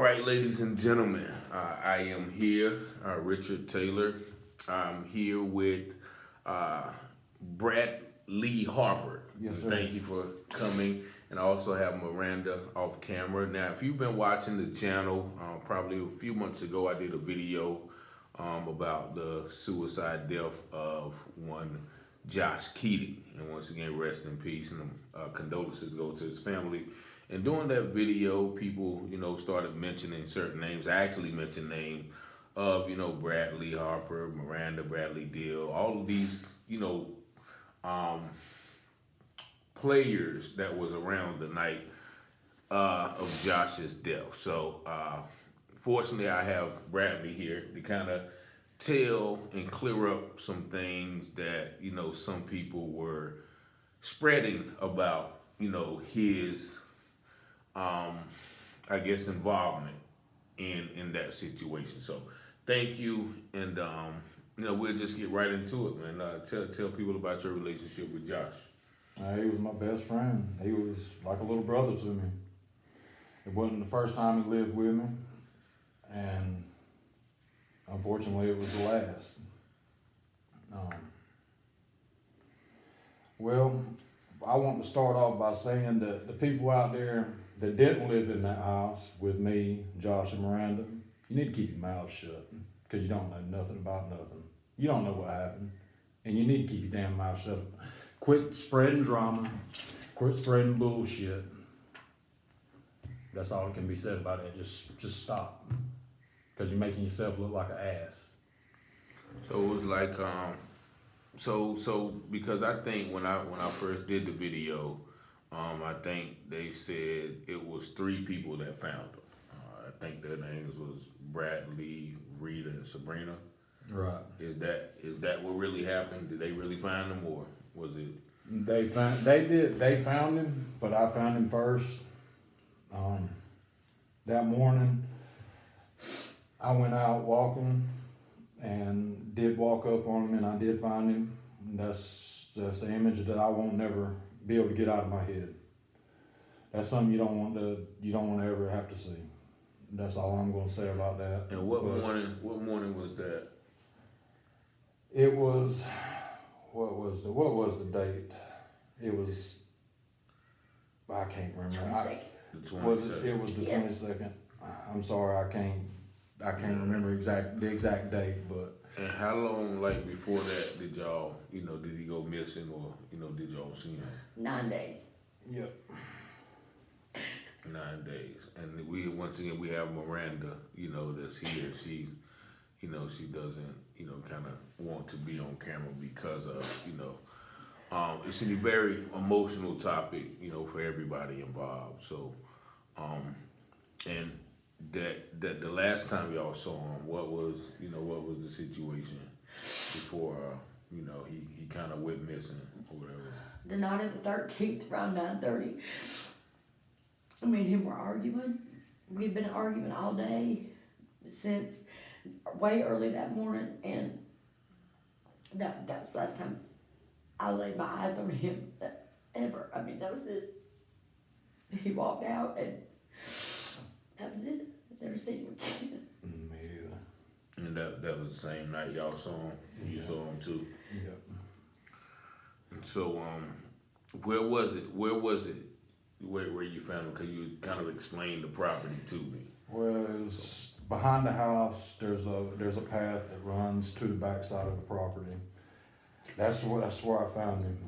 All right, ladies and gentlemen, I am here, Richard Taylor. I'm here with Brad Lee Harper. Yes, sir. Thank you for coming. And I also have Miranda off camera. Now, if you've been watching the channel, probably a few months ago, I did a video about the suicide death of one Josh Keating. And once again, rest in peace, and condolences go to his family. And during that video, people, started mentioning certain names. I actually mentioned name of, Bradley Harper, Miranda, Bradley Deal, all of these, players that was around the night of Josh's death. So, fortunately, I have Bradley here to kind of tell and clear up some things that, some people were spreading about, his I guess involvement in that situation. So thank you, and we'll just get right into it, man. Tell people about your relationship with Josh. He was my best friend. He was like a little brother to me. It wasn't the first time he lived with me, and unfortunately it was the last. Well, I want to start off by saying that the people out there that didn't live in that house with me, Josh, and Miranda, you need to keep your mouth shut, because you don't know nothing about nothing. You don't know what happened, and you need to keep your damn mouth shut. Quit spreading drama. Quit spreading bullshit. That's all that can be said about it. Just stop, because you're making yourself look like an ass. So it was like, so because I think when I first did the video, I think they said it was 3 people that found them. I think their names was Bradley, Rita, and Sabrina. Right. Is that what really happened? Did they really find them, or was it? They found him, but I found him first. That morning, I went out walking and did walk up on him, and I did find him. That's an image that I won't never be able to get out of my head. That's something you don't want to ever have to see. That's all I'm going to say about that. And what morning was that? It was, what was the date? It was, I can't remember. The 22nd. It was the 22nd. I'm sorry, I can't remember the exact date, but. And how long, before that, did y'all, did he go missing, or, did y'all see him? 9 days. Yep. 9 days. And once again, we have Miranda, that's here. She, she doesn't, kind of want to be on camera because of, it's a very emotional topic, for everybody involved. So, and that the last time y'all saw him, what was the situation before, he kind of went missing or whatever? The night of the 13th, around 9:30, me and him were arguing. We'd been arguing all day since way early that morning, and that was the last time I laid my eyes on him ever. I mean, that was it. He walked out, and that was it. I've never seen him again. Me either. And that was the same night y'all saw him. You saw him too. Yep. And so, where was it? Where you found him? Cause you kind of explained the property to me. Well, it was behind the house. There's a path that runs to the backside of the property. That's where I found him.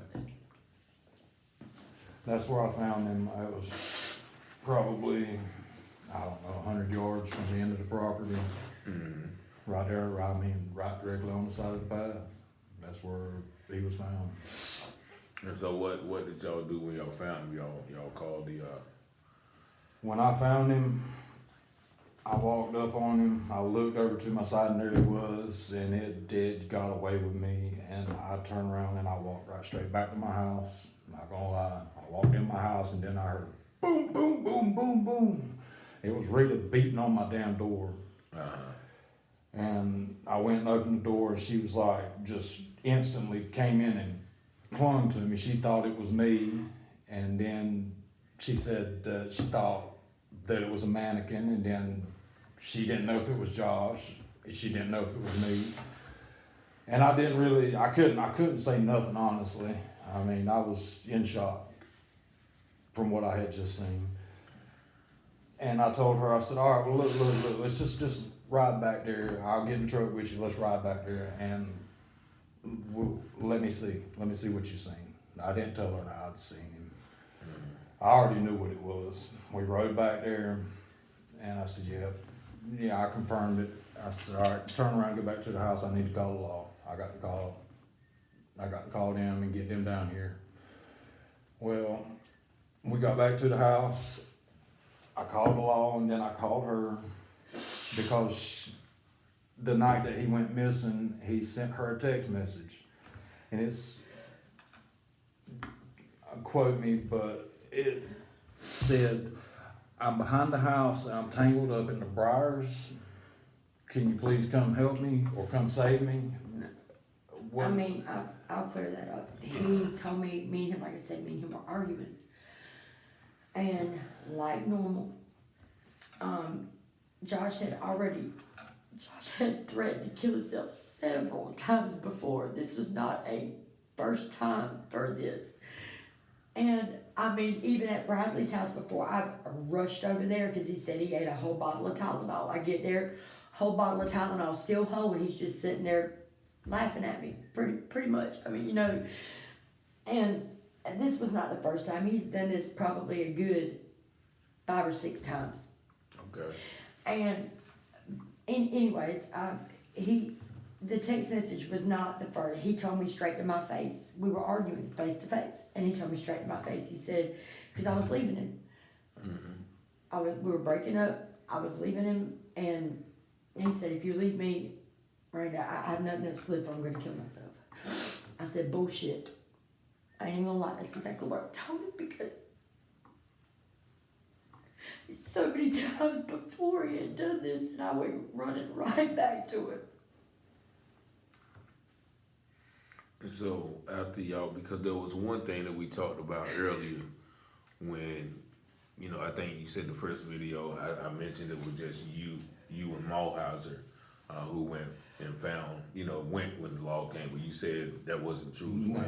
That's where I found him. I was probably, I don't know, 100 yards from the end of the property. Mm-hmm. Right there, right directly on the side of the path. That's where he was found. And so what did y'all do when y'all found him? Y'all called the When I found him, I walked up on him. I looked over to my side, and there he was, and it got away with me. And I turned around and I walked right straight back to my house. Not gonna lie, I walked in my house, and then I heard boom, boom, boom, boom, boom. It was Rita beating on my damn door. And I went and opened the door, and she was like, just instantly came in and clung to me. She thought it was me, and then she said that she thought that it was a mannequin, and then she didn't know if it was Josh. She didn't know if it was me. And I couldn't say nothing, honestly. I mean, I was in shock from what I had just seen. And I told her, I said, all right, well, look, let's just ride back there. I'll get in the truck with you. Let's ride back there, and let me see what you've seen. I didn't tell her that I'd seen him. I already knew what it was. We rode back there, and I said, yeah, I confirmed it. I said, all right, turn around, go back to the house. I need to call the law. I got to call them and get them down here. Well, we got back to the house. I called the law, and then I called her because the night that he went missing, he sent her a text message. And it's, quote me, but it said, I'm behind the house and I'm tangled up in the briars. Can you please come help me or come save me? What? I mean, I'll clear that up. He told me and him, like I said, me and him were arguing. And like normal, Josh had threatened to kill himself several times before. This was not a first time for this. And I mean, even at Bradley's house before, I rushed over there because he said he ate a whole bottle of Tylenol. I get there, whole bottle of Tylenol still whole, and he's just sitting there laughing at me, pretty much. I mean, and this was not the first time. He's done this probably a good 5 or 6 times. Okay. And anyways, the text message was not the first. He told me straight to my face. We were arguing face to face, and he told me straight to my face. He said, because I was leaving him. We were breaking up. I was leaving him, and he said, if you leave me, Miranda, I have nothing else to live for. I'm going to kill myself. I said, bullshit. I ain't even gonna lie. That's exactly what I told him, because so many times before he had done this, and I went running right back to it. And so after y'all, because there was one thing that we talked about earlier when, I think you said the first video, I mentioned it was just you and Mulhauser who went and found, went when the law came, but you said that wasn't true as well.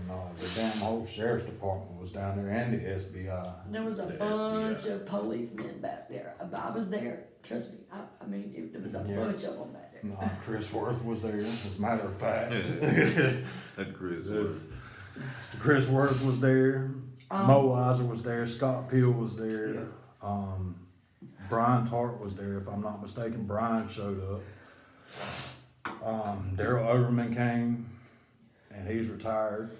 No, the damn whole sheriff's department was down there and the SBI. There was a bunch of policemen back there. I was there. Trust me. I mean, there was a bunch of them back there. No, Chris Worth was there, as a matter of fact. Chris Worth was there. Mo Weiser was there. Scott Peel was there. Brian Tart was there, if I'm not mistaken. Brian showed up. Daryl Overman came, and he's retired.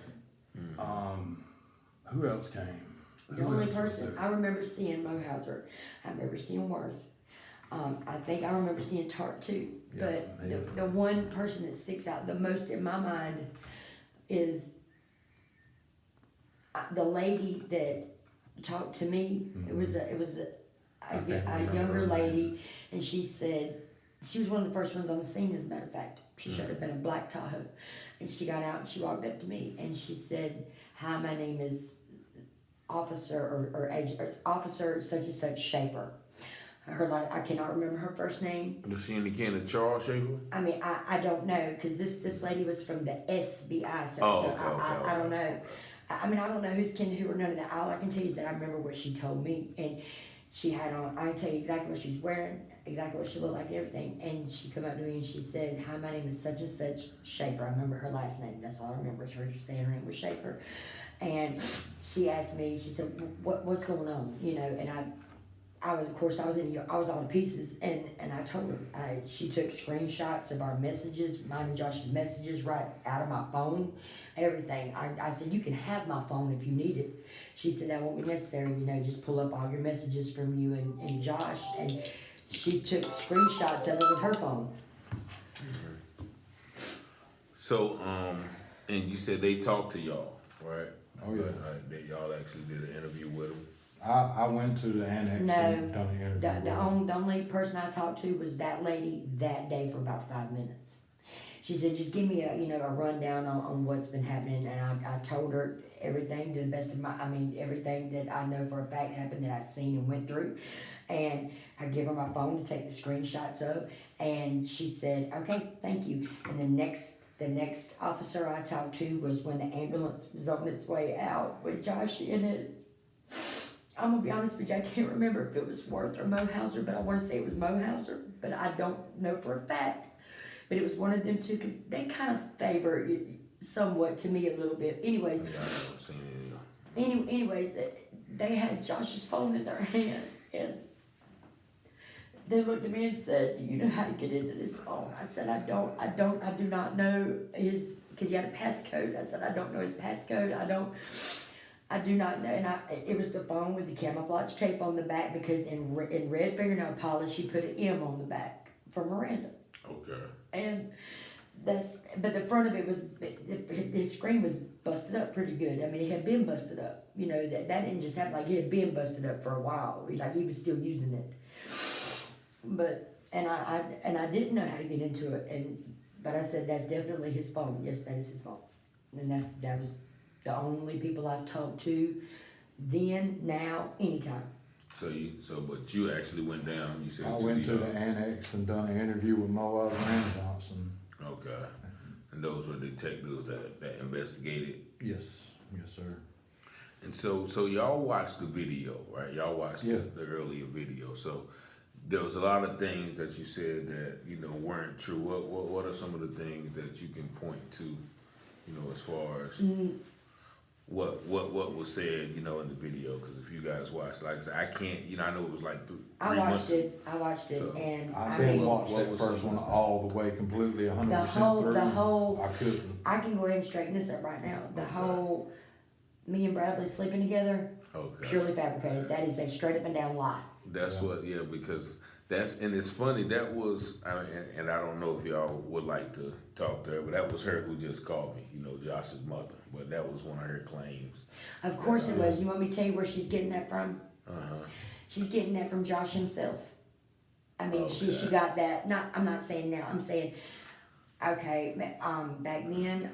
Who else came? The only person I remember seeing Mohauser, I remember seeing Worth. I think I remember seeing Tart too. But the one person that sticks out the most in my mind is the lady that talked to me. It was a younger lady, and she said she was one of the first ones on the scene. As a matter of fact, she showed up in a black Tahoe, and she got out and she walked up to me and she said, "Hi, my name is Officer or Agent or Officer such and such Schaefer." I cannot remember her first name. Was she in the can of Charles Schaefer? I mean, I don't know, because this lady was from the SBI, so I don't know. I mean, I don't know who's kin to who or none of that. All I can tell you is that I remember what she told me, and she had on, I can tell you exactly what she was wearing, exactly what she looked like, and everything. And she come up to me and she said, "Hi, my name is such and such Schaefer." I remember her last name. That's all I remember is her saying her name was Schaefer. And she asked me, she said, what's going on? And I was all to pieces, and I told her. She took screenshots of our messages, mine and Josh's messages, right out of my phone, everything. I said, "You can have my phone if you need it." She said, "That won't be necessary, just pull up all your messages from you and Josh." And she took screenshots of it with her phone. So, and you said they talked to y'all, right? Oh, yeah. That y'all actually did an interview with them. I went to the annex and done an interview. The only person I talked to was that lady that day for about 5 minutes. She said, "Just give me a rundown on what's been happening," and I told her everything to the best of everything that I know for a fact happened that I seen and went through, And I give her my phone to take the screenshots of, and she said, okay, thank you. And the next officer I talked to was when the ambulance was on its way out with Josh in it. I'm gonna be honest with you, I can't remember if it was Worth or Mohauser, but I want to say it was Mohauser, but I don't know for a fact. But it was one of them two, because they kind of favor it somewhat to me a little bit. Anyways, Yeah, I haven't seen it. anyways, they had Josh's phone in their hand, and they looked at me and said, "Do you know how to get into this phone?" I said, I do not know his, because he had a passcode. I said, I don't know his passcode. I do not know. And it was the phone with the camouflage tape on the back, because in red fingernail polish, he put an M on the back for Miranda. Okay. And but the front of it was, his screen was busted up pretty good. I mean, it had been busted up. You know, that didn't just happen, like, it had been busted up for a while. Like, he was still using it. But, and I didn't know how to get into it, but I said, that's definitely his phone. Yes, that is his phone. And that was the only people I've talked to then, now, anytime. But you actually went down, you said. I went to the annex and done an interview with Moab and Johnson. Okay. And those were detectives that investigated? Yes, sir. And so y'all watched the video, right? Y'all watched the earlier video. So there was a lot of things that you said that, weren't true. What are some of the things that you can point to, as far as what was said, in the video? Because if you guys watched, like I said, I can't, I know it was like 3 months. I watched it, so, and I didn't watch that first one all the way, completely, 100% through. The whole, I couldn't. I can go ahead and straighten this up right now. The whole, me and Bradley sleeping together, purely fabricated. That is a straight up and down lie. That's because and it's funny, that was, and I don't know if y'all would like to talk to her, but that was her who just called me, Josh's mother. But that was one of her claims. Of course it was. You want me to tell you where she's getting that from? Uh-huh. She's getting that from Josh himself. I mean, she got that, I'm not saying now, I'm saying, okay, back then,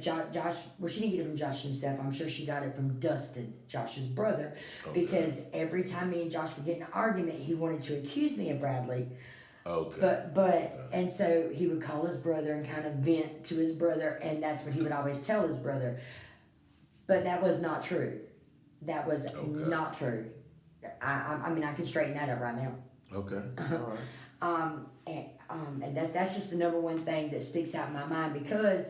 Josh, well, she didn't get it from Josh himself. I'm sure she got it from Dustin, Josh's brother, because every time me and Josh would get in an argument, he wanted to accuse me of Bradley. Okay. And so he would call his brother and kind of vent to his brother, and that's what he would always tell his brother. But that was not true. That was not true. I mean, I can straighten that up right now. Okay. All right. And that's just the number one thing that sticks out in my mind, because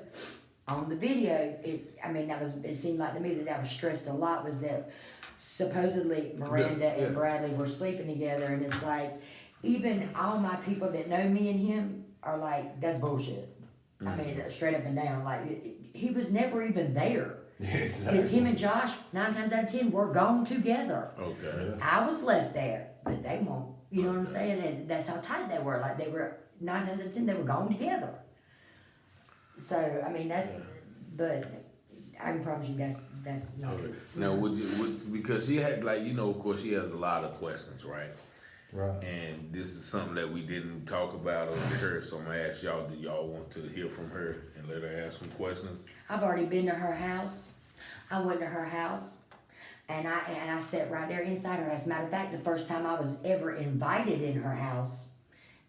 on the video, it seemed like to me that was stressed a lot, was that supposedly Miranda and Bradley were sleeping together, and it's like, even all my people that know me and him are like, that's bullshit. Mm-hmm. I mean, straight up and down, like, he was never even there. Exactly. Because him and Josh, 9 times out of 10, were gone together. Okay. I was left there, but they won't. You know what I'm saying? And that's how tight they were. Like, they were, 9 times out of 10, they were gone together. So, I mean, but I can promise you that's not true. Now, because she had, of course, she has a lot of questions, right? Right. And this is something that we didn't talk about or her, so I'm gonna ask y'all, do y'all want to hear from her and let her ask some questions? I've already been to her house. I went to her house, and I sat right there inside her house. Matter of fact, the first time I was ever invited in her house,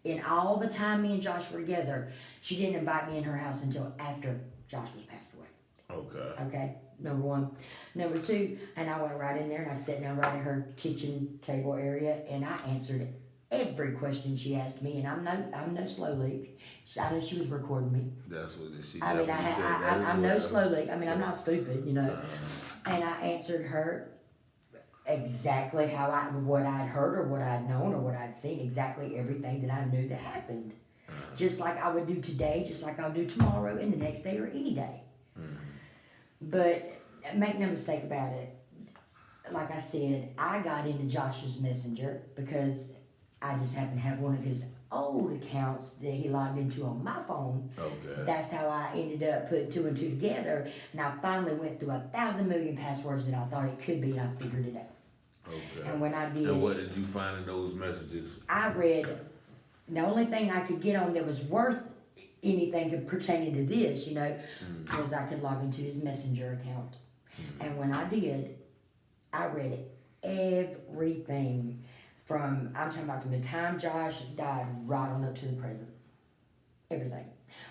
in all the time me and Josh were together, she didn't invite me in her house until after Josh was passed away. Okay, number 1. Number 2, and I went right in there and I sat down right in her kitchen table area, and I answered every question she asked me, and I'm no slow leak. I know she was recording me. That's what she. I mean, I'm no slow leak. I mean, I'm not stupid, and I answered her exactly what I'd heard or what I'd known or what I'd seen, exactly everything that I knew that happened. Just like I would do today, just like I'll do tomorrow and the next day or any day. But make no mistake about it, like I said, I got into Josh's Messenger because I just happened to have one of his old accounts that he logged into on my phone. Okay. That's how I ended up putting 2 and 2 together, and I finally went through 1,000 million passwords that I thought it could be, and I figured it out. Okay. And when I did, and what did you find in those messages? I read, the only thing I could get on that was worth anything pertaining to this, was I could log into his Messenger account. And when I did, I read everything I'm talking about from the time Josh died right on up to the present. Everything.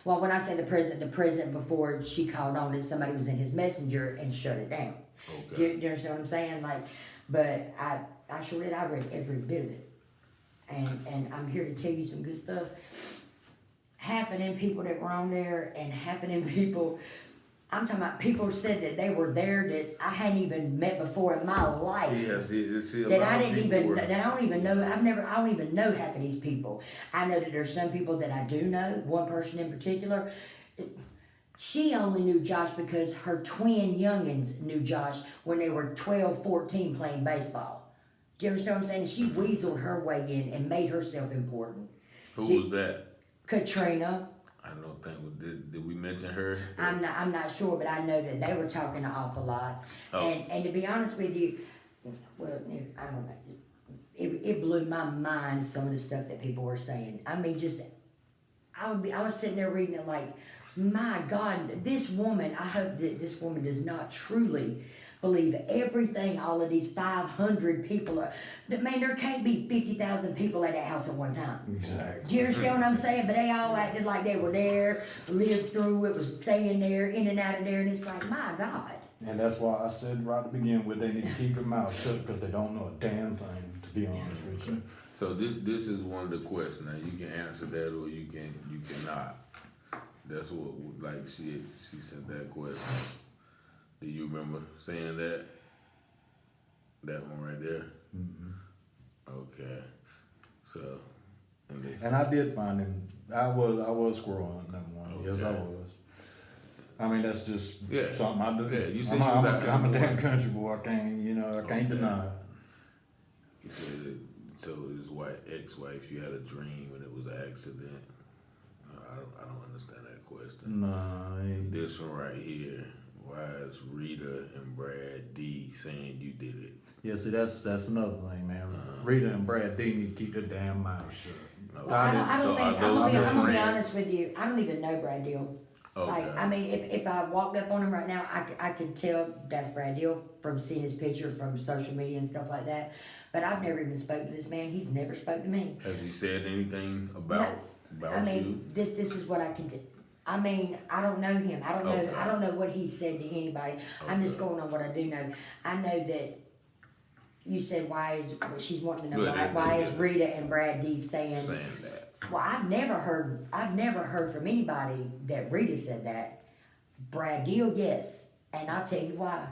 Well, when I say the present before she called on it, somebody was in his messenger and shut it down. Okay. Do you understand what I'm saying? Like, but I sure did. I read every bit of it. And I'm here to tell you some good stuff. Half of them people that were on there and half of them people, I'm talking about people said that they were there that I hadn't even met before in my life. Yes, it's a That lot I of didn't people even, were- that I don't even know, I don't even know half of these people. I know that there's some people that I do know, one person in particular. She only knew Josh because her twin youngins knew Josh when they were 12, 14 playing baseball. Do you understand what I'm saying? She weaseled her way in and made herself important. Who was that? Katrina, I don't think did we mention her? I'm not sure, but I know that they were talking an awful lot. Oh. And to be honest with you, well, I don't know. It blew my mind, some of the stuff that people were saying. I mean, just I was sitting there reading it like, my God, this woman. I hope that this woman does not truly believe everything all of these 500 people are. Man, there can't be 50,000 people at that house at one time. Exactly. Do you understand what I'm saying? But they all acted like they were there, lived through it, was staying there, in and out of there, and it's like, my God. And that's why I said right to begin with, they need to keep their mouth shut because they don't know a damn thing, to be honest with you. So this is one of the questions. Now you can answer that or you cannot. That's what like she sent that question. Do you remember saying that? That one right there? Mm-hmm. Okay. So And I did find him. I was squirrel hunting that morning. Okay. Yes, I was. I mean, that's just Yeah. something I do. Yeah, you said I'm you was out a in the damn morning. country boy. I can't Okay. deny it. he said that, so his ex-wife, you had a dream and it was an accident. I don't understand that question. Nah, This one right here. Why is Rita and Brad D saying you did it? yeah, see, that's another thing, man. Rita and Brad D need to keep their damn mouths shut. No. Well, I don't So think, are those I'm your gonna be friends? honest with you, I don't even know Brad Deal. Okay. Like, I mean, if I walked up on him right now, I could tell that's Brad Deal from seeing his picture from social media and stuff like that. But I've never even spoken to this man. He's never spoke to me. Has he said anything about I mean, this is what I can do. I mean, I don't know him. I don't know. Okay. I don't know what he said to anybody. I'm just Okay. going on what I do know. I know that you said she's wanting to know Good, why good. is Rita and Brad D saying that? Well, I've never heard from anybody that Rita said that. Brad Deal, yes. And I'll tell you why.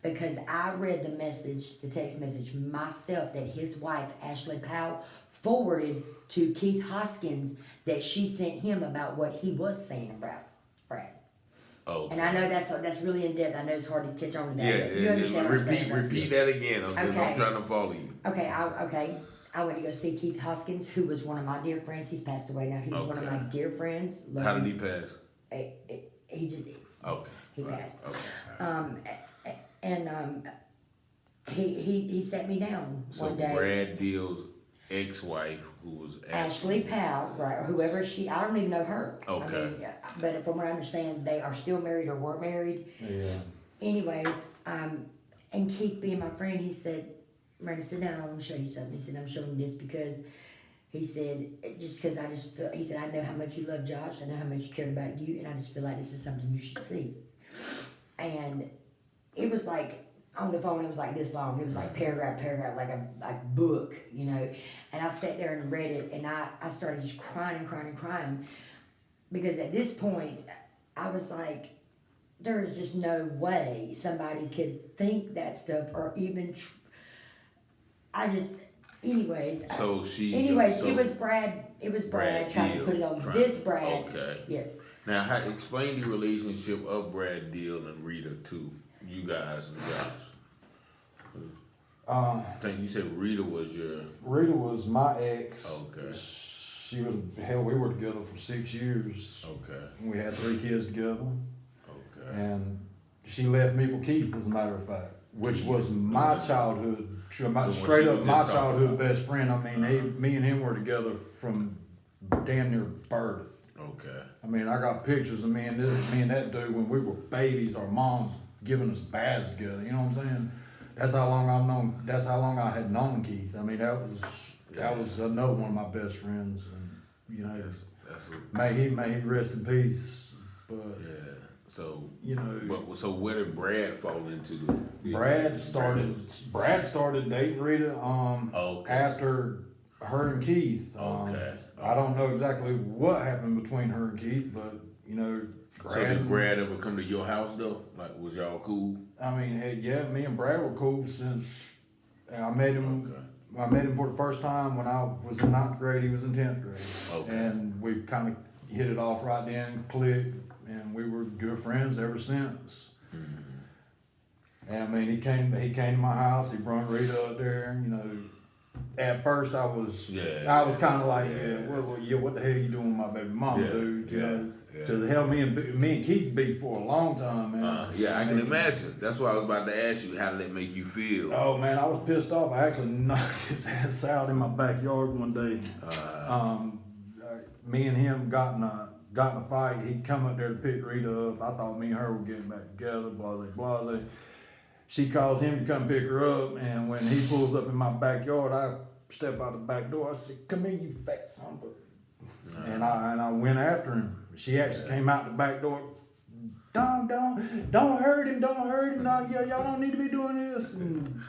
Because I read the text message myself that his wife, Ashley Powell, forwarded to Keith Hoskins that she sent him about what he was saying about Brad. Oh. And I know that's really in depth. I know it's hard to catch on to that. Yeah, but you understand what I'm saying, right? repeat that again. I'm Okay. trying to follow you. Okay, I went to go see Keith Hoskins, who was one of my dear friends. He's passed away now. He was one of Okay. my dear friends. How did he pass? He just Okay. he Right. passed. Okay. He sat me down So one day. Brad Deal's ex-wife, who was Ashley Powell, right? Or whoever I don't even know her. Okay. I mean, but from what I understand, they are still married or were married. Yeah. Anyways, and Keith being my friend, he said, Miranda, sit down, I want to show you something. He said, I'm showing you this because, he said, just because I just feel, he said, I know how much you love Josh, I know how much you care about you, and I just feel like this is something you should see. And it was like, on the phone, it was like this long. It was like paragraph, like a book, you know. And I sat there and read it, and I started just crying, because at this point, I was like, there's just no way somebody could think that stuff or even. Anyways. So it was Brad. It was Brad trying to put it on this Brad. Okay. Yes. Now, explain the relationship of Brad Deal and Rita to you guys and Josh. I think you said Rita was my ex. Okay. She was, we were together for 6 years. Okay. We had 3 kids together. Okay. And she left me for Keith, as a matter of fact, which was my childhood, straight up my childhood best friend. I mean, me and him were together from damn near birth. Okay. I mean, I got pictures of me and that dude when we were babies, our moms giving us baths together, you know what I'm saying? That's how long that's how long I had known Keith. I mean, that was another one of my best friends, and you know, may he rest in peace. But Yeah. So you know, but so where did Brad fall into the? Brad started dating Rita. Okay. After her and Keith. Okay. I don't know exactly what happened between her and Keith, but you know, So did Brad ever come to your house though? Like, was y'all cool? I mean, hey, yeah, me and Brad were cool since I met him. Okay. I met him for the first time when I was in 9th grade. He was in 10th grade, Okay. and we kind of hit it off right then, clicked, and we were good friends ever since. Mm-hmm. And I mean, he came to my house. He brought Rita up there. You know, at first I was kind of like, what the hell you doing with my baby mama, dude? You know, because hell, me and Keith beat for a long time, man. Yeah, I can imagine. That's why I was about to ask you, how did that make you feel? Oh man, I was pissed off. I actually knocked his ass out in my backyard one day. Me and him got in a fight. He come up there to pick Rita up. I thought me and her were getting back together. Blase. She calls him to come pick her up, and when he pulls up in my backyard, I step out the back door. I said, "Come here, you fat son of a..." And I went after him. She actually came out the back door. Don't hurt him. No, y'all don't need to be doing this. And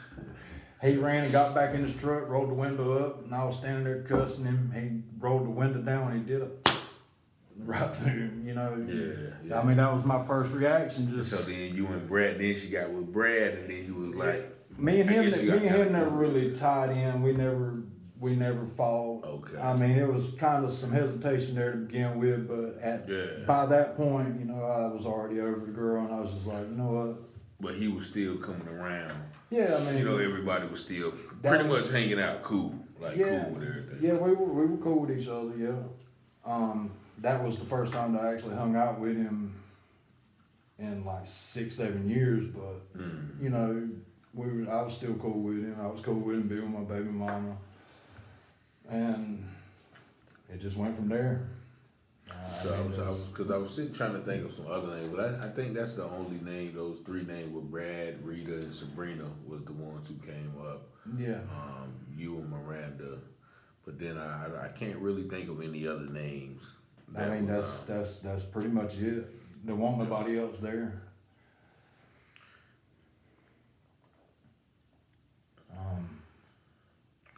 he ran and got back in his truck, rolled the window up, and I was standing there cussing him. He rolled the window down, and he did a right through him, you know. Yeah. I mean, that was my first reaction. Just so then you and Brad, then she got with Brad, and then you was like, me and him never really tied in. We never fought. Okay. I mean, it was kind of some hesitation there to begin with, but by that point, you know, I was already over the girl, and I was just like, you know what? But he was still coming around. Yeah, I mean, you know, everybody was still pretty much hanging out cool, cool with everything. Yeah, we were cool with each other. Yeah. That was the first time that I actually hung out with him in like 6-7 years, but you know, I was still cool with him. I was cool with him being with my baby mama, and it just went from there. Because I was sitting trying to think of some other names, but I think that's the only name. Those three names were Brad, Rita, and Sabrina was the ones who came up. Yeah. You and Miranda, but then I can't really think of any other names. I mean, that's pretty much it. There wasn't nobody else there.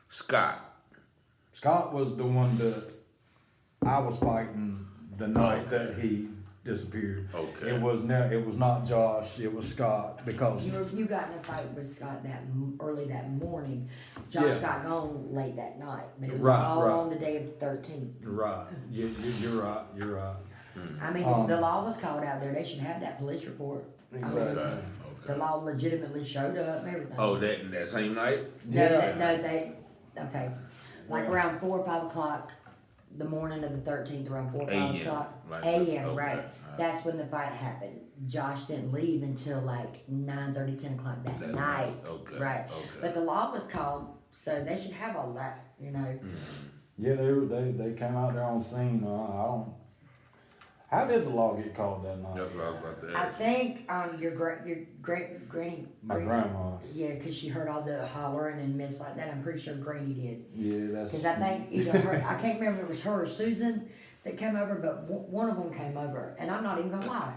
Scott was the one that I was fighting the night that he disappeared. Okay. It was not Josh. It was Scott, because you got in a fight with Scott early that morning. Josh got gone late that night, but it was all on the day of the 13th. Right. You're right. You're right. I mean, the law was called out there. They should have that police report. Exactly. I mean, the law legitimately showed up and everything. Oh, that same night? Okay. Like around 4 or 5 o'clock, the morning of the 13th, around 4 or 5 o'clock a.m., right? That's when the fight happened. Josh didn't leave until like 9:30, 10 o'clock that night. Right. Okay. But the law was called, so they should have all that, you know. Yeah, they came out there on scene. How did the law get called that night? That's what I was about to ask. I think your great granny. My grandma. Yeah, because she heard all the hollering and mess like that. I'm pretty sure Granny did. Yeah, that's. Because I think either her, I can't remember if it was her or Susan that came over, but one of them came over, and I'm not even gonna lie.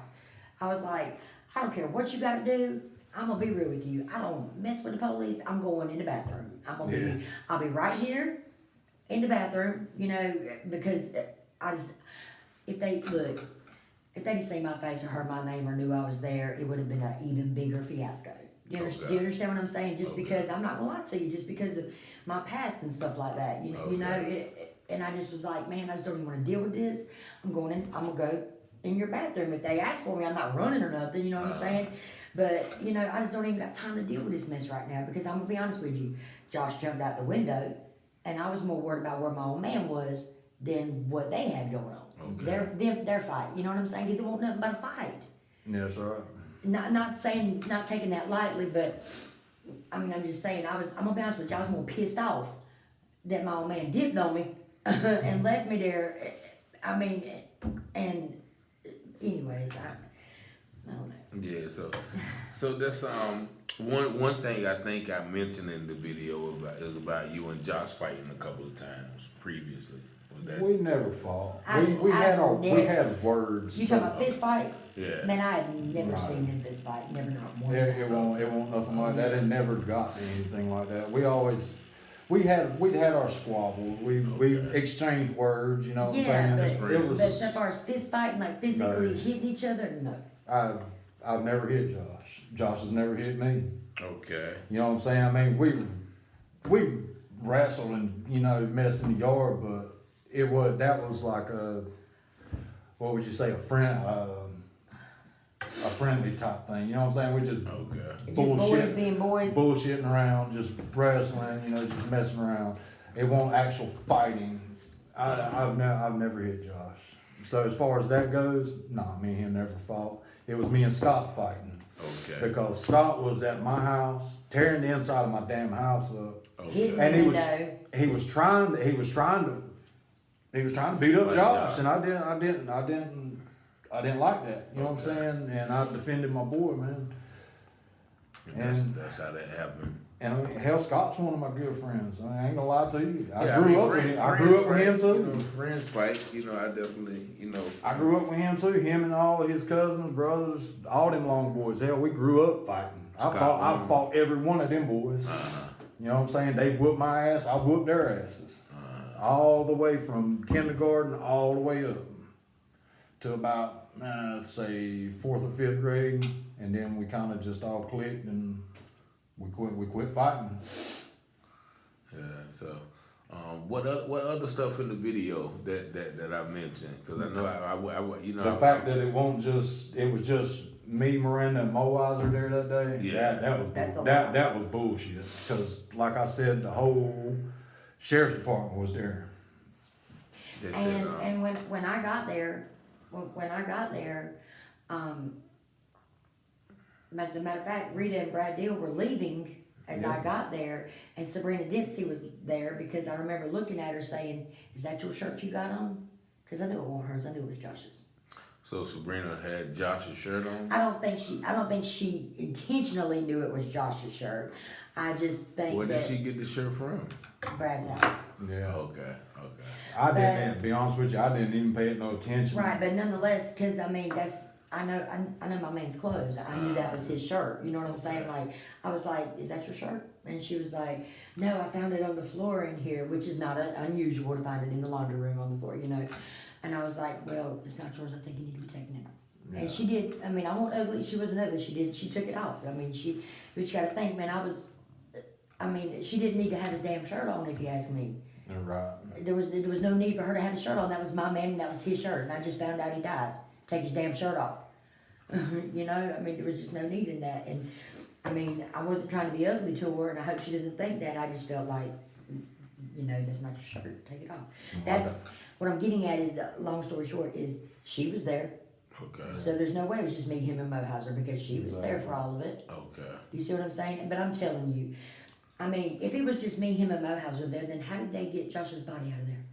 I was like, I don't care what you got to do. I'm gonna be real with you. I don't mess with the police. I'm going in the bathroom. I'll be right here in the bathroom. You know, because if they'd seen my face or heard my name or knew I was there, it would have been an even bigger fiasco. Do you understand what I'm saying? Just because, I'm not gonna lie to you, just because of my past and stuff like that. You know, and I just was like, man, I just don't even want to deal with this. I'm gonna go in your bathroom. If they ask for me, I'm not running or nothing, you know what I'm saying? But, you know, I just don't even got time to deal with this mess right now, because I'm gonna be honest with you. Josh jumped out the window, and I was more worried about where my old man was than what they had going on. Okay. Their fight, you know what I'm saying? Because it wasn't nothing but a fight. Yeah, that's right. Not taking that lightly, but I mean, I'm just saying, I'm gonna be honest with you, I was more pissed off that my old man dipped on me and left me there. I mean, and anyways, I don't know. Yeah, so that's one thing I think I mentioned in the video about you and Josh fighting a couple of times previously. Was that We never fought. I've We never- had words. You talking about fist fight? yeah. Man, I have never Right. seen them fist fight. Never not one. It won't nothing like that. It never got me anything like that. We'd had our squabbles. We exchanged words, you know what I'm Yeah, saying? but, It was, but so far as fist fighting, like physically No. hitting each other, no. I've never hit Josh. Josh has never hit me. Okay. You know what I'm saying? I mean, we wrestled and, you know, mess in the yard, but that was like what would you say, a friendly type thing. You know what I'm saying? We just Okay. Just Bullshit. boys being boys. bullshitting around, just wrestling, you know, just messing around. It won't actual fighting. I've never hit Josh. So as far as that goes, nah, me and him never fought. It was me and Scott fighting. Okay. Because Scott was at my house, tearing the inside of my damn house up. Hitting Okay. the And window. he was trying to beat up Like Josh, Josh. and I didn't like that. You know what I'm Okay. saying? And I defended my boy, man. And that's how that happened. And I mean, hell, Scott's one of my good friends. I ain't gonna lie to you. I mean, grew up with him too. You know, friends fight. You know, I definitely, you know. I grew up with him too. Him and all of his cousins, brothers, all them long boys. Hell, we grew up fighting. I fought every one of them boys. You know what I'm saying? They whooped my ass. I whooped their asses. All the way from kindergarten all the way up to about, let's say, 4th or 5th grade. And then we kind of just all clicked and we quit fighting. Yeah. So, what other stuff in the video that I mentioned? Because I know I you know The fact that it was just me, Miranda, and Mo Weiser there that day. Yeah. That's a that was bullshit. Because like I said, the whole sheriff's department was there. they said, And when I got there, as a matter of fact, Rita and Brad Deal were leaving as I got there, and Sabrina Dempsey was there because I remember looking at her saying, "Is that your shirt you got on?" Because I knew it wasn't hers. I knew it was Josh's. So Sabrina had Josh's shirt on. I don't think she intentionally knew it was Josh's shirt. I just think Where did that she get the shirt from? Brad's house. Yeah. Okay. I didn't, to be honest with you, I didn't even pay it no attention. Right, but nonetheless, because I mean, I know my man's clothes. I knew that was his shirt. You know what I'm saying? Like, I was like, "Is that your shirt?" And she was like, "No, I found it on the floor in here," which is not unusual to find it in the laundry room on the floor, you know. And I was like, "Well, it's not yours. I think you need to be taking it off." And she did. I mean, I wasn't ugly. She wasn't ugly. She did. She took it off. I mean, but you got to think, man. She didn't need to have his damn shirt on, if you ask me. Right. There was no need for her to have his shirt on. That was my man, and that was his shirt. And I just found out he died. Take his damn shirt off. You know, I mean, there was just no need in that. And I mean, I wasn't trying to be ugly to her, and I hope she doesn't think that. I just felt like, you know, that's not your shirt. Take it off. That's what I'm getting at. Is the long story short is she was there. Okay. So there's no way it was just me, him, and Mohauser because she was there for all of it. Okay. Do you see what I'm saying? But I'm telling you, I mean, if it was just me, him, and Mohauser there, then how did they get Josh's body out of there?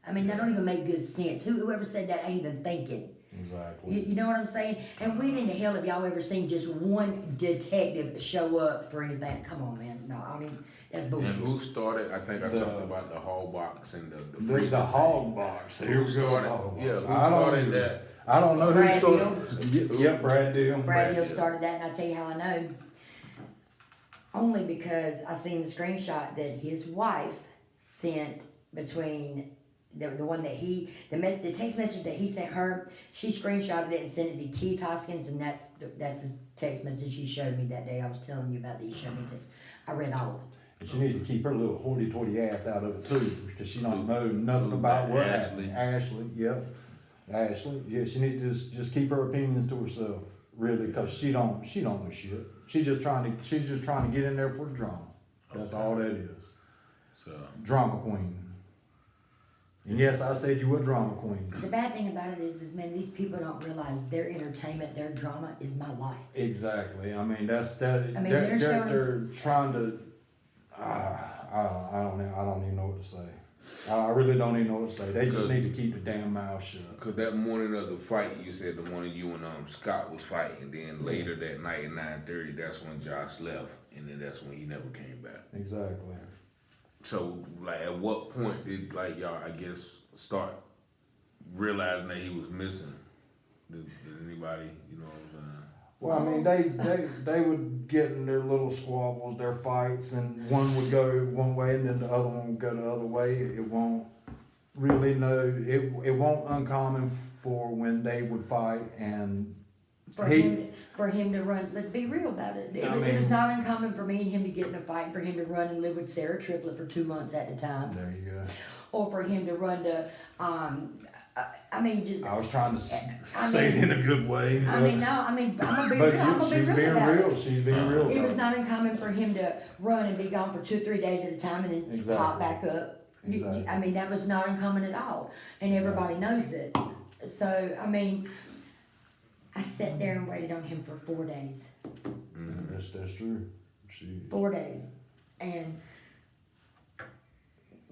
I mean, that don't even make good sense. Whoever said that ain't even thinking. Exactly. You know what I'm saying? And when in the hell have y'all ever seen just one detective show up for anything? Come on, man. No, I mean, that's bullshit. And who started? I think I talked about the hall box and the freezer. The hog box. Who Here we go. started? Hog Yeah, box. who started that? I don't know Brad who started. Yep, Brad Deal. Brad Hill started that, and I'll tell you how I know. Only because I seen the screenshot that his wife sent between the one that the text message that he sent her. She screenshotted it and sent it to Keith Hoskins, and that's the text message he showed me that day. I was telling you about that. He showed me. I read all of it. And she needs to keep her little hoity-toity ass out of it too, because she don't know nothing about what happened. Ashley, yep. Ashley, yeah, she needs to just keep her opinions to herself, really, because she don't know shit. She's just trying to get in there for the drama. That's all that is. So Drama queen. And yes, I said you a drama queen. The bad thing about it is man, these people don't realize their entertainment, their drama is my life. Exactly. I mean, you they're trying to. I don't even know what to say. I really don't even know what to say. They just need to keep the damn mouth shut. Cause that morning of the fight, you said the morning you and Scott was fighting. Then later that night at 9:30, that's when Josh left, and then that's when he never came back. Exactly. So like, at what point did like y'all, I guess, start realizing that he was missing? Did anybody, you know what I'm saying? Well, I mean, they would get in their little squabbles, their fights, and one would go one way and then the other one would go the other way. It won't really it won't uncommon for when they would fight and For him to run, let's be real about it. It was not uncommon for me and him to get in a fight, for him to run and live with Sarah Triplett for 2 months at a time. There you go. Or for him to run to, I mean, just. I was trying to say it in a good way. I'm gonna be But real. I'm gonna be she's real being about real. it. She's being real. It was not uncommon for him to run and be gone for 2 or 3 days at a time and then Exactly. pop back up. Exactly. I mean, that was not uncommon at all, and everybody knows it. So, I mean, I sat there and waited on him for 4 days. That's true. 4 days, and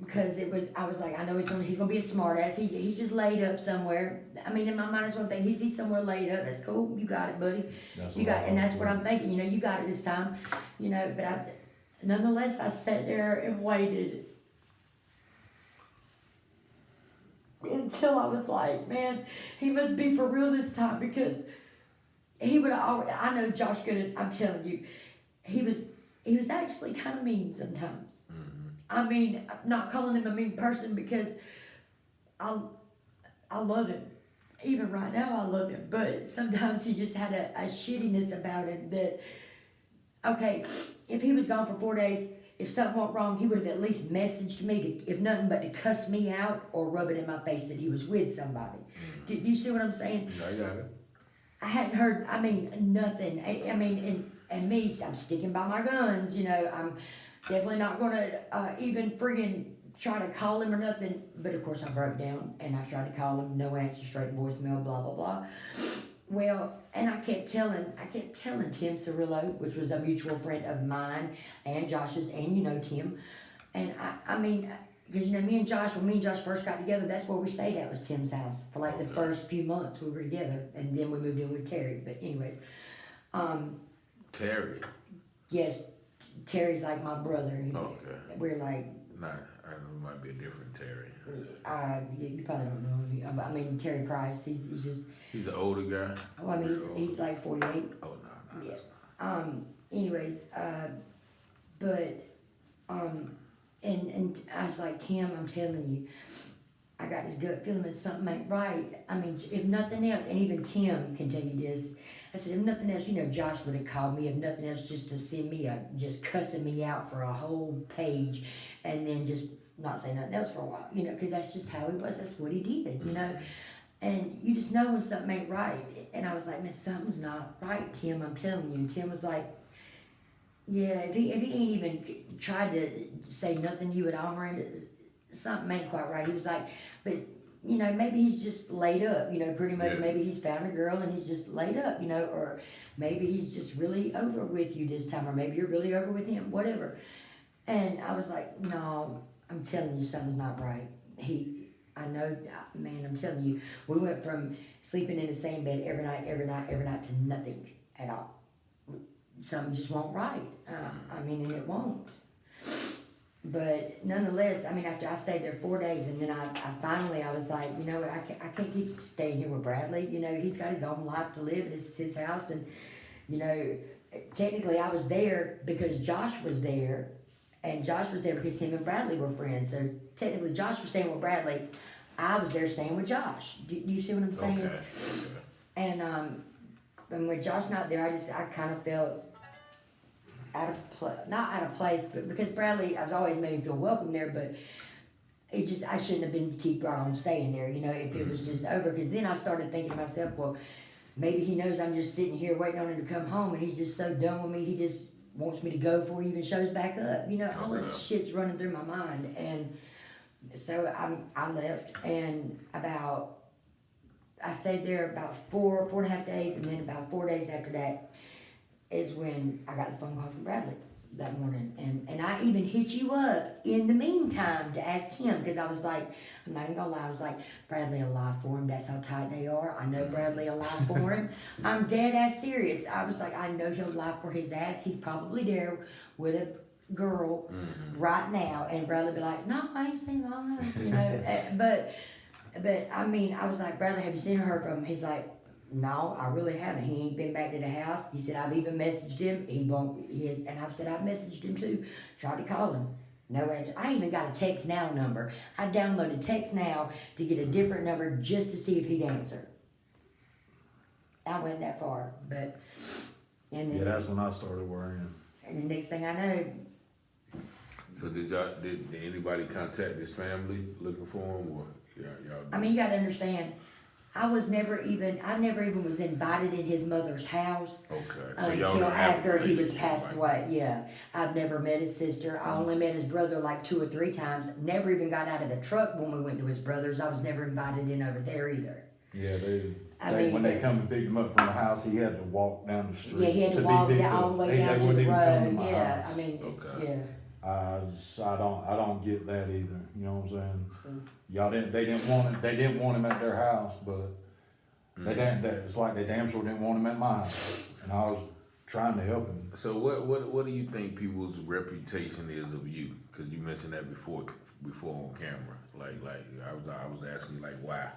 because I was like, I know he's gonna be a smart ass. He's just laid up somewhere. I mean, in my mind, that's one thing. He's somewhere laid up. That's cool. You got it, buddy. That's what I'm thinking. You know, you got it this time. You know, but nonetheless, I sat there and waited until I was like, man, he must be for real this time, because he would always. I know Josh couldn't. I'm telling you, he was actually kind of mean sometimes. I mean, I'm not calling him a mean person, because I love him. Even right now, I love him. But sometimes he just had a shittiness about him that, okay, if he was gone for 4 days, if something went wrong, he would have at least messaged me, if nothing but to cuss me out or rub it in my face that he was with somebody. Do you see what I'm saying? I got it. I hadn't heard, I mean, nothing. I mean, and me, I'm sticking by my guns, you know. I'm definitely not gonna even friggin' try to call him or nothing. But of course I broke down and I tried to call him, no answer, straight voicemail, blah, blah, blah. Well, and I kept telling Tim Cirillo, which was a mutual friend of mine and Josh's, and you know Tim. And I mean, because you know, when me and Josh first got together, that's where we stayed at, was Tim's house for like the first few months we were together, and then we moved in with Terry. But anyways, Terry. yes, Terry's like my brother. Okay. We're like. Nah, I know it might be a different Terry. You probably don't know him. I mean, Terry Price. He's just. He's the older guy. Oh, I mean, he's like 48. Oh no, Yeah. that's not. Anyways, and I was like, Tim, I'm telling you, I got this gut feeling that something ain't right. I mean, if nothing else, and even Tim can tell you this. I said, if nothing else, you know, Josh would have called me, if nothing else, just to send me just cussing me out for a whole page, and then just not say nothing else for a while, you know, because that's just how he was. That's what he did, you know. And you just know when something ain't right. And I was like, man, something's not right, Tim, I'm telling you. And Tim was like, yeah, if he ain't even tried to say nothing you would honor him, something ain't quite right. He was like, but, you know, maybe he's just laid up, you know, pretty much. Yeah. Maybe he's found a girl and he's just laid up, you know, or maybe he's just really over with you this time, or maybe you're really over with him, whatever. And I was like, no, I'm telling you, something's not right. I know, man, I'm telling you, we went from sleeping in the same bed every night to nothing at all. Something just won't right. I mean, and it won't. But nonetheless, I mean, after I stayed there 4 days, and then I finally, I was like, you know what, I can't keep staying here with Bradley. You know, he's got his own life to live, and this is his house. And, you know, technically I was there because Josh was there. And Josh was there because him and Bradley were friends. So technically Josh was staying with Bradley. I was there staying with Josh. Do you see what I'm saying? Okay. And with Josh not there, I kind of felt not out of place, but because Bradley has always made me feel welcome there, but I shouldn't have been keep right on staying there, you know, if it was just over. Because then I started thinking to myself, well, maybe he knows I'm just sitting here waiting on him to come home, and he's just so done with me, he just wants me to go before he even shows back up. You know, all this shit's running through my mind. And so I left, and I stayed there about 4.5 days, and then about 4 days after that is when I got the phone call from Bradley. that morning, and I even hit you up in the meantime to ask him, because I was like, I'm not even gonna lie, I was like, Bradley will lie for him, that's how tight they are, I know Bradley will lie for him. I'm dead ass serious. I was like, I know he'll lie for his ass, he's probably there with a girl right now, and Bradley be like, no, I ain't seen no, you know, but I mean, I was like, Bradley, have you seen or heard from him? He's like, no, I really haven't. He ain't been back to the house. He said, I've even messaged him. He won't, and I've said, I've messaged him too. Tried to call him. No answer. I even got a Text Now number. I downloaded Text Now to get a different number just to see if he'd answer. I went that far, but, and then Yeah, that's when I started worrying. and the next thing I know, So did anybody contact his family looking for him, or y'all? I mean, you gotta understand, I never even was invited in his mother's house. Okay. So y'all Until don't have a after he was relationship, passed right? away, yeah. I've never met his sister. I only met his brother like 2 or 3 times. Never even got out of the truck when we went to his brother's. I was never invited in over there either. Yeah, I mean, when they come and picked him up from the house, he had to walk down the street. Yeah, he had to be walk picked down all up. the way They down to wouldn't the even come to road. my Yeah, house. I mean, Okay. yeah. I don't get that either. You know what I'm saying? Mm. Y'all they didn't want him at their house, but it's like they damn sure didn't want him at my house, and I was trying to help him. So what do you think people's reputation is of you? Because you mentioned that before on camera. Like I was asking you like why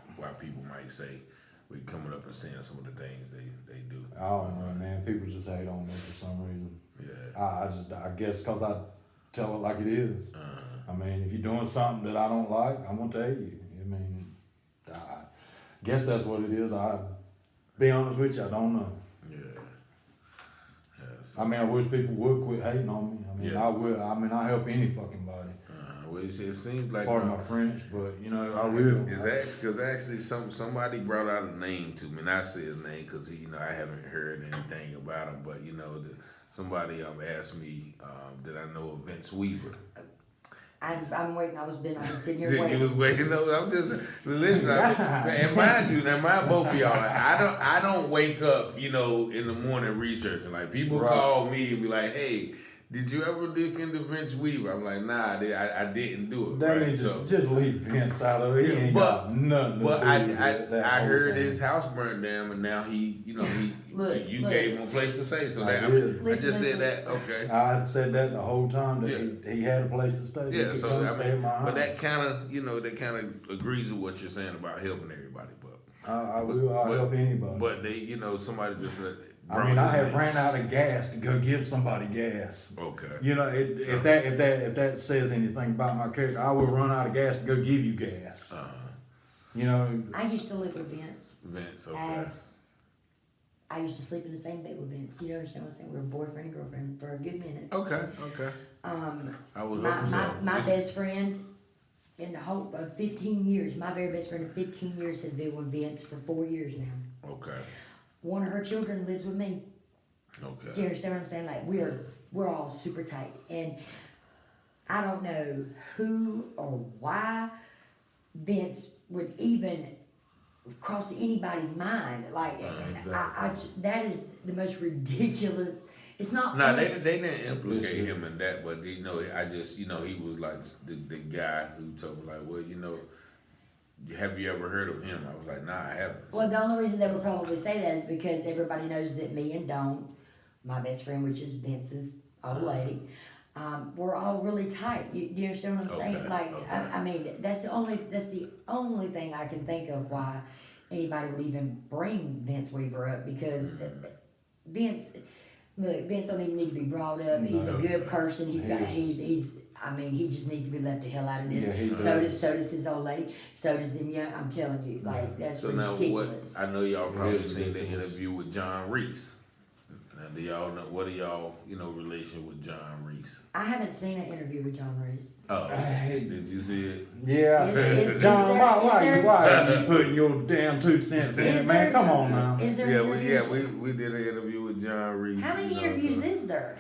people might say we coming up and saying some of the things they do. I don't know, man. People just hate on me for some reason. Yeah. I guess because I tell it like it is. I mean, if you're doing something that I don't like, I'm gonna tell you. I mean, I guess that's what it is. I be honest with you, I don't know. Yeah. I mean, I wish people would quit hating on me. I mean, Yeah. I will. I mean, I help any fucking body. Well, it seems like Pardon my French, but you know, I will. It's because actually somebody brought out a name to me, and I say his name because I haven't heard anything about him, but somebody asked me did I know of Vince Weaver. I'm waiting. I was sitting here You waiting. was waiting. No, I'm just listen. And mind both of y'all. I don't wake up, in the morning researching. Like people Right. call me and be like, "Hey, did you ever look into Vince Weaver?" I'm like, "Nah, I didn't do it." That right? means So- just leave Vince out of it. He ain't got nothing to But do with that I whole heard thing. his house burned down, and now Look, you look. gave him a place to stay. So I that did. I just Listen. said that. Okay. I had said that the whole time that Yeah. he had a place to stay. He Yeah. could So come stay at my but house. that kind of agrees with what you're saying about helping everybody. But I will. I'll but- help anybody. but they, somebody just. I mean, I have ran out of gas to go give somebody gas. Okay. You know, if that says anything about my character, I will run out of gas to go give you gas. You know, I used to live with Vince. Vince. Okay. As I used to sleep in the same bed with Vince. You understand what I'm saying? We were boyfriend and girlfriend for a good minute. Okay. I was hoping so. My best friend in the whole of 15 years, my very best friend of 15 years has been with Vince for 4 years now. Okay. One of her children lives with me. Do you Okay. understand what I'm saying? Like we're all super tight, and I don't know who or why Vince would even cross anybody's mind. Like that is the most ridiculous. It's not. No, they didn't implicate him in that, but I just he was like the guy who told me like, well, have you ever heard of him? I was like, nah, I haven't. Well, the only reason they would probably say that is because everybody knows that me and Dawn, my best friend, which is Vince's old lady, we're all really tight. Do you understand what I'm saying? Okay, Like, okay. I mean, that's the only thing I can think of why anybody would even bring Vince Weaver up, because Vince don't even need to be brought up. He's a good person. He just needs to be left the hell out of this. Yeah, he So does his old lady. So does them young. I'm telling you, like that's So now ridiculous. I know y'all probably is seen the ridiculous. interview with John Reese. Now do y'all know what are y'all relation with John Reese? I haven't seen an interview with John Reese. Oh, Hey. did you see it? yeah. Is John, there- why are you putting your damn 2 cents in it, man? Come on now. Is there? Yeah, an interview? we did an interview with John Reese. How many interviews is there?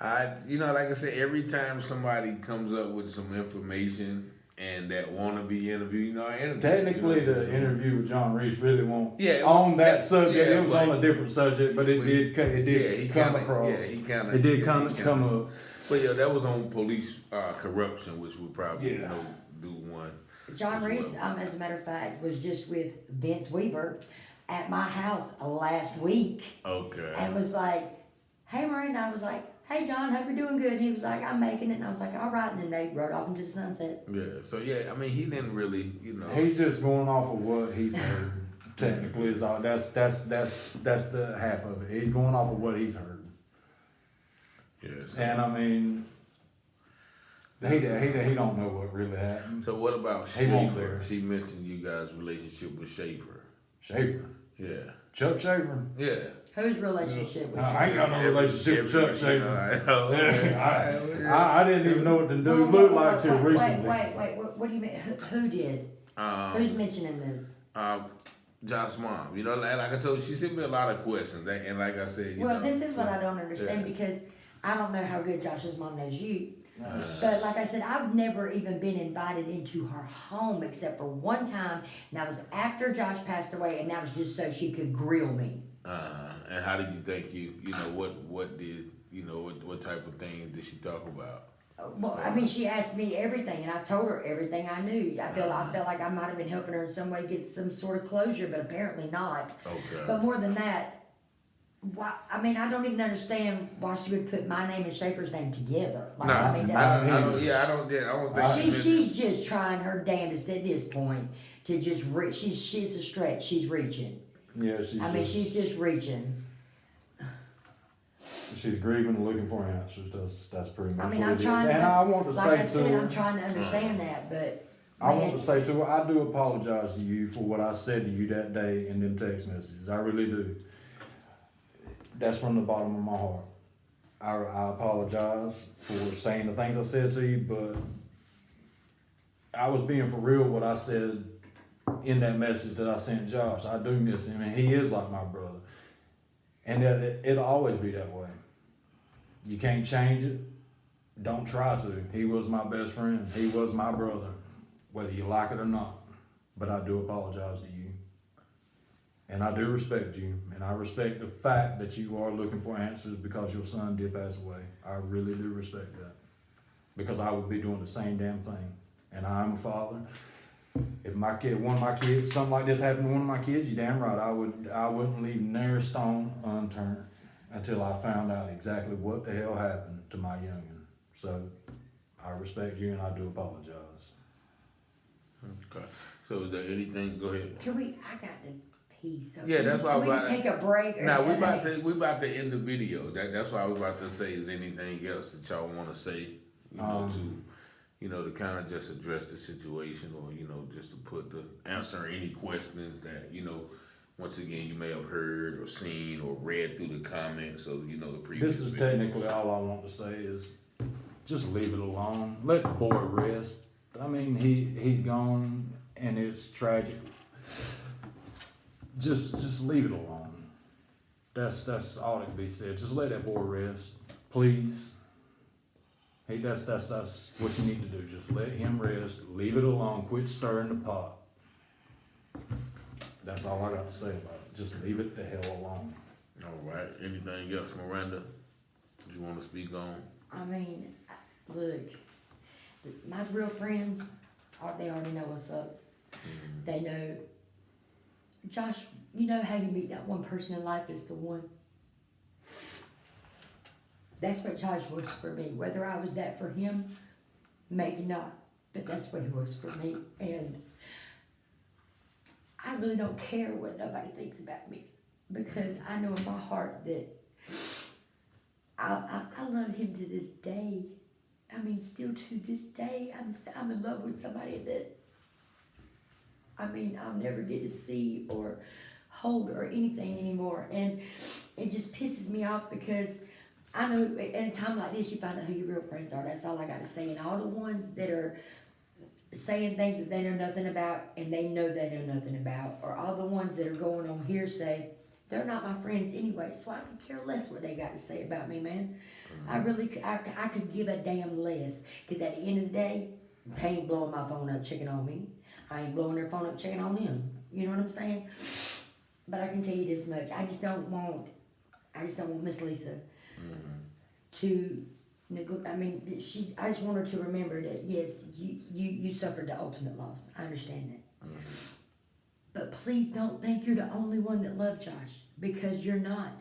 Like I said, every time somebody comes up with some information and that want to be interviewed, I interview. Technically, the interview with John Reese really won't Yeah, on that subject. yeah, it was but- on a different subject, but it did come across. Yeah, he kind of. It did come up. But yeah, that was on police corruption, which we probably Yeah. do one. John as Reese, well. as a matter of fact, was just with Vince Weaver at my house last week Okay. and was like, "Hey, Miranda," I was like, "Hey, John, hope you're doing good." And he was like, "I'm making it," and I was like, "All right," and then they rode off into the sunset. Yeah. So yeah, I mean, he didn't really, He's just going off of what he's heard. Technically, is all that's the half of it. He's going off of what he's heard, Yeah. So, and I mean, he don't know what really happened. so what about He won't Schaefer? there. She mentioned you guys' relationship with Schaefer. Schaefer, Yeah. Chuck Schaefer. Yeah. Whose relationship with I ain't got no relationship with Chuck Schaefer. I know. I didn't even know what the dude Whoa, looked whoa, like whoa, till wait, recently. Wait, what do you mean? Who did? Who's mentioning this? Josh's mom. Like I told you, she sent me a lot of questions, and like I said, Well, this is what I don't understand because I don't know how good Josh's mom knows you. But like I said, I've never even been invited into her home except for one time, and that was after Josh passed away, and that was just so she could grill me. And how did you think what did what type of things did she talk about? Well, I mean, she asked me everything, and I told her everything I knew. I felt like I might have been helping her in some way get some sort of closure, but apparently not. Okay. But more than that, why? I mean, I don't even understand why she would put my name and Schaefer's name together. Like, No, I mean, I don't think she's just trying her damnedest at this point to just reach. She's a stretch. She's reaching. Yeah, She's just reaching. she's grieving and looking for answers. That's pretty much I mean, what I'm it is. trying to. And I want to like say I to said, her, I'm trying to understand that, but I want man, to say to her, I do apologize to you for what I said to you that day in them text messages. I really do. That's from the bottom of my heart. I apologize for saying the things I said to you, but I was being for real what I said in that message that I sent Josh. I do miss him, and he is like my brother. And that it'll always be that way. You can't change it. Don't try to. He was my best friend. He was my brother, whether you like it or not. But I do apologize to you. And I do respect you. And I respect the fact that you are looking for answers because your son did pass away. I really do respect that. Because I would be doing the same damn thing. And I'm a father. If one of my kids, something like this happened to one of my kids, you damn right, I wouldn't leave near a stone unturned until I found out exactly what the hell happened to my youngin. So I respect you and I do apologize. Okay. So is there anything? Go ahead. can we? I got to pee. So Yeah, that's why I can we was just about- take a break? Now we about to end the video. That's what I was about to say. Is anything else that y'all want to say? To kind of just address the situation, or just to answer any questions that once again you may have heard or seen or read through the comments of the previous. This is videos. technically all I want to say is just leave it alone. Let the boy rest. I mean, he's gone and it's tragic. Just leave it alone. That's all that can be said. Just let that boy rest, please. Hey, that's what you need to do. Just let him rest. Leave it alone. Quit stirring the pot. That's all I got to say about it. Just leave it the hell alone. All right. Anything else, Miranda? You want to speak on? I mean, look, my real friends, they already know what's up. They know. Josh, you know how you meet that one person in life that's the one? That's what Josh was for me. Whether I was that for him, maybe not. But that's what he was for me. And I really don't care what nobody thinks about me. Because I know in my heart that I love him to this day. I mean, still to this day, I'm in love with somebody that, I mean, I'll never get to see or hold or anything anymore. And it just pisses me off because I know at a time like this, you find out who your real friends are. That's all I got to say. And all the ones that are saying things that they know nothing about and they know they know nothing about, or all the ones that are going on hearsay, they're not my friends anyway. So I could care less what they got to say about me, man. I could give a damn less. Because at the end of the day, they ain't blowing my phone up checking on me. I ain't blowing their phone up checking on them. You know what I'm saying? But I can tell you this much. I just don't want Miss Lisa to I mean, I just want her to remember that, yes, you suffered the ultimate loss. I understand that. But please don't think you're the only one that loved Josh, because you're not.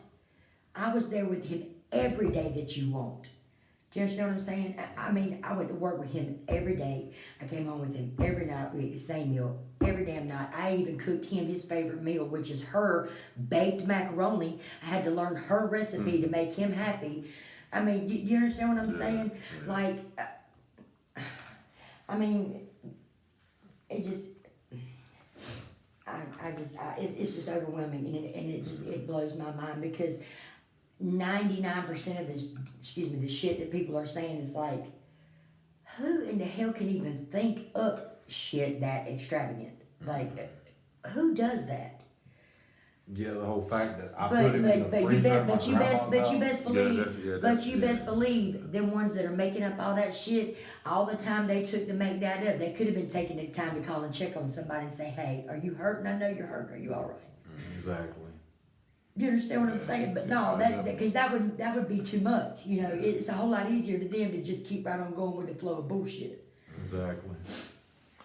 I was there with him every day that you want. Do you understand what I'm saying? I mean, I went to work with him every day. I came home with him every night. We ate the same meal every damn night. I even cooked him his favorite meal, which is her baked macaroni. I had to learn her recipe to make him happy. I mean, do you understand what I'm saying? Yeah. Like, I mean, it just, it's just overwhelming, and it blows my mind, because 99% of the shit that people are saying is like, who in the hell can even think up shit that extravagant? Like, who does that? Yeah, the whole fact that I put him in the freezer at my grandma's you house. best believe, best believe them ones that are making up all that shit, all the time they took to make that up, they could have been taking the time to call and check on somebody and say, hey, are you hurting? I know you're hurting. Are you all right? Exactly. You understand what I'm saying? But no, because that would be too much. You know, it's a whole lot easier to them to just keep right on going with the flow of bullshit. Exactly.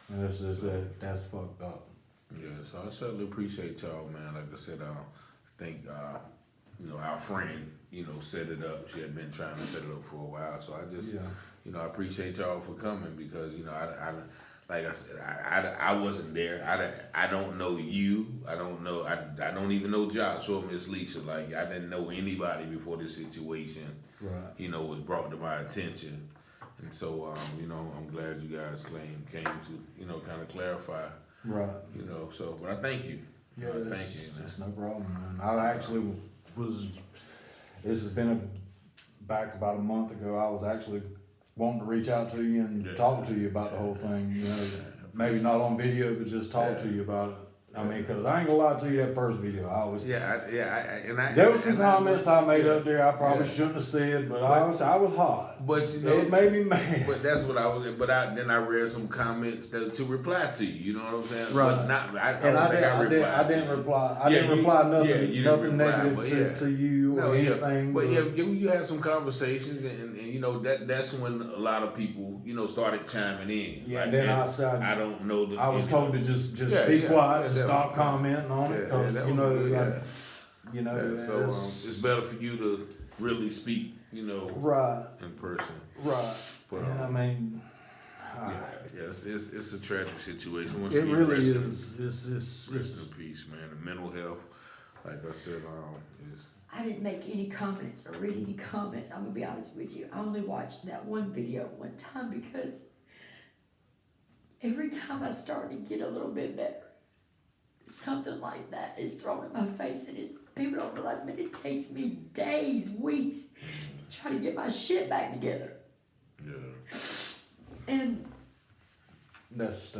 And that's fucked up. Yeah, so I certainly appreciate y'all, man. Like I said, I think our friend, set it up. She had been trying to set it up for a while, so I just, I appreciate y'all for coming, because I like I said, I wasn't there. I don't know you. I don't even know Josh or Miss Lisa. Like, I didn't know anybody before this situation, was brought to my attention. And so, I'm glad you guys came to, kind of clarify. Right. But I thank you. Yeah, thank you. It's no problem, man. I actually this has been back about a month ago. I was actually wanting to reach out to you and talk to you about the whole thing. Maybe not on video, but just talk to you about it. I mean, because I ain't gonna lie to you, that first video, I was... there was some comments I made up there I probably shouldn't have said, but I was hot. But it made me mad. But that's what I was... But then I read some comments to reply to you, you know what I'm saying? Right. But not... I didn't reply. I didn't reply nothing negative to you or anything. But you had some conversations, and that's when a lot of people, started chiming in. Yeah, and then I said... I don't know... I was told to just be quiet and stop commenting on it, because so it's better for you to really speak, right, in person. Right. But, I mean, it's a tragic situation. It really is. Rest in peace, man. The mental health, like I said, is. I didn't make any comments or read any comments. I'm gonna be honest with you. I only watched that one video one time, because every time I start to get a little bit better, something like that is thrown in my face, and people don't realize, man, it takes me days, weeks to try to get my shit back together. Yeah. And that's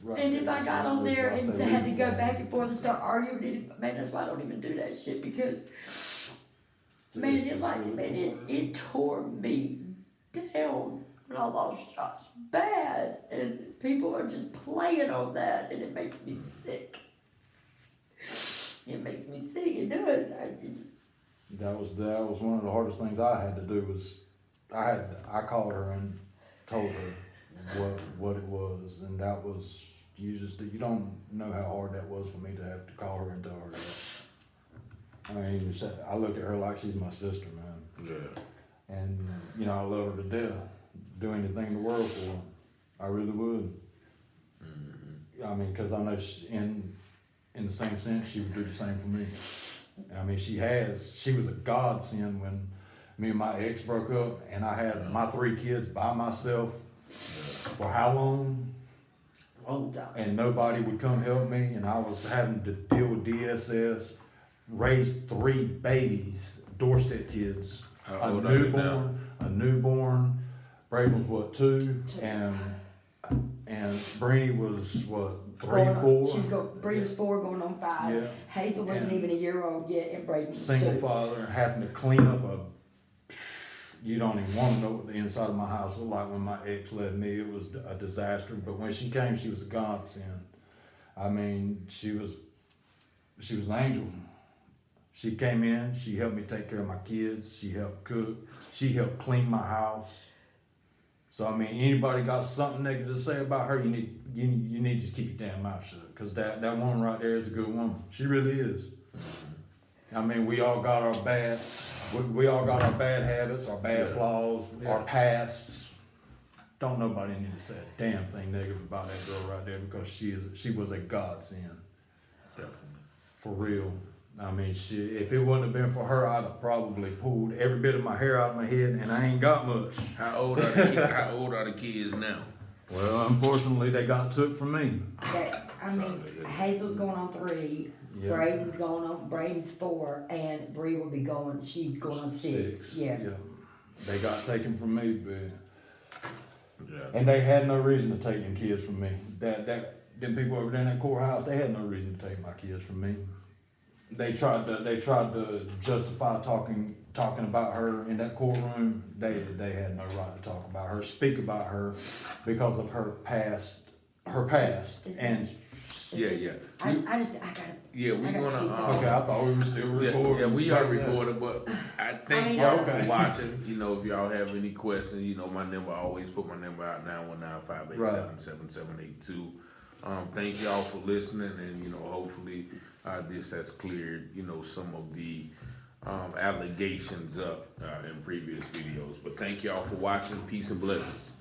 right. And if I got on there and had to go back and forth and start arguing, man, that's why I don't even do that shit, because it tore me down when I lost Josh bad, and people are just playing on that, and it makes me sick. It makes me sick. It does. That was one of the hardest things I had to do. Was I called her and told her what it was, and that was you don't know how hard that was for me to have to call her and tell her that. I mean, I look at her like she's my sister, man. Yeah. And I love her to death. Do anything in the world for her. I really would. Mm-hmm. I mean, because I know in the same sense, she would do the same for me. I mean, she was a godsend when me and my ex broke up, and I had my 3 kids by myself for how long? Long time. And nobody would come help me, and I was having to deal with DSS, raise 3 babies, doorstep kids, a newborn. Braden was 2, and Brini was 3, 4. Braden's 4 going on 5. Yeah. Hazel wasn't even a year old yet, and Braden was Single 2. father, having to clean up you don't even want to know what the inside of my house looked like when my ex left me. It was a disaster. But when she came, she was a godsend. I mean, she was an angel. She came in, she helped me take care of my kids, she helped cook, she helped clean my house. So I mean, anybody got something negative to say about her, you need to keep your damn mouth shut, cause that woman right there is a good woman. She really is. I mean, we all got our bad habits, our bad flaws, our pasts. Don't nobody need to say a damn thing negative about that girl right there, because she was a godsend. Definitely. For real. I mean, if it wouldn't have been for her, I'd have probably pulled every bit of my hair out of my head, and I ain't got much. How old are the kids now? Well, unfortunately, they got took from me. Hazel's going on 3. Yeah. Braden's 4, and Bree will be going. She's going on 6. Yeah. They got taken from me, but Yeah. and they had no reason to take them kids from me. Them people over there in that courthouse, they had no reason to take my kids from me. They tried to justify talking about her in that courtroom. They had no right to talk about her, speak about her, because of her past. And Yeah. I gotta. Yeah, we I got gonna. these okay, I thought we were still recording. Yeah, we are recording, but I thank I y'all mean, for watching. You know, if y'all have any questions, you know, my number, I always put my number out, 919-587-7782. Thank y'all for listening, and, you know, hopefully this has cleared, you know, some of the allegations up in previous videos. But thank y'all for watching. Peace and blessings.